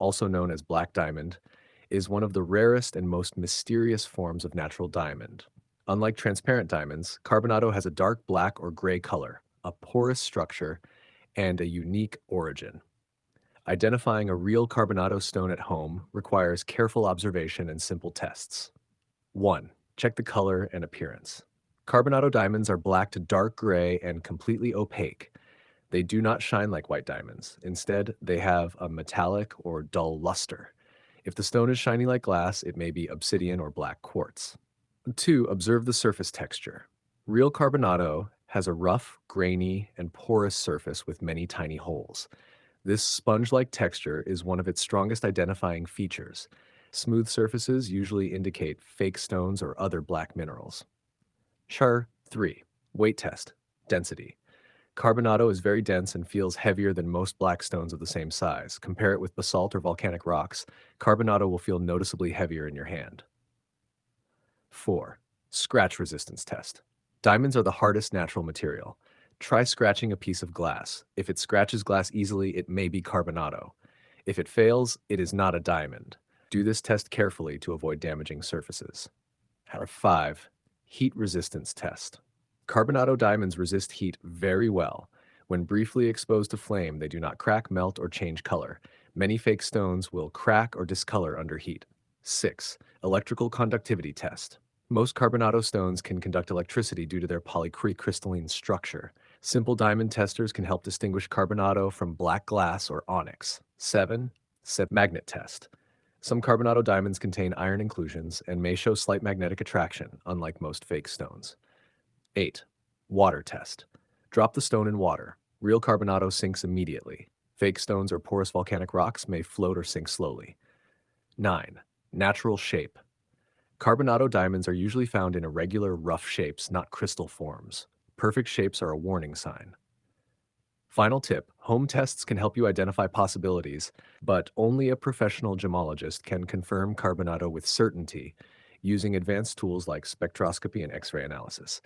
also known as black diamond, is one of the rarest and most mysterious forms of natural diamond. Unlike transparent diamonds, Carbonado has a dark black or gray color, a porous structure, and a unique origin. Identifying a real Carbonado stone at home requires careful observation and simple tests. 1. Check the color and appearance. Carbonado diamonds are black to dark gray and completely opaque. They do not shine like white diamonds. Instead, they have a metallic or dull luster. If the stone is shiny like glass, it may be obsidian or black quartz. 2. Observe the surface texture. Real Carbonado has a rough, grainy, and porous surface with many tiny holes. This sponge-like texture is one of its strongest identifying features. Smooth surfaces usually indicate fake stones or other black minerals. Char 3. Weight test. Density. Carbonado is very dense and feels heavier than most black stones of the same size. Compare it with basalt or volcanic rocks. Carbonado will feel noticeably heavier in your hand. 4. Scratch resistance test. Diamonds are the hardest natural material. Try scratching a piece of glass. If it scratches glass easily, it may be Carbonado. If it fails, it is not a diamond. Do this test carefully to avoid damaging surfaces. 5. Heat resistance test. Carbonado diamonds resist heat very well. When briefly exposed to flame, they do not crack, melt, or change color. Many fake stones will crack or discolor under heat. 6. Electrical conductivity test. Most Carbonado stones can conduct electricity due to their polycrystalline structure. Simple diamond testers can help distinguish Carbonado from black glass or onyx. 7. Set magnet test. Some Carbonado diamonds contain iron inclusions and may show slight magnetic attraction, unlike most fake stones. 8. Water test. Drop the stone in water. Real Carbonado sinks immediately. Fake stones or porous volcanic rocks may float or sink slowly. 9. Natural shape. Carbonado diamonds are usually found in irregular, rough shapes, not crystal forms. Perfect shapes are a warning sign. Final tip, home tests can help you identify possibilities, but only a professional gemologist can confirm Carbonado with certainty using advanced tools like spectroscopy and X-ray analysis.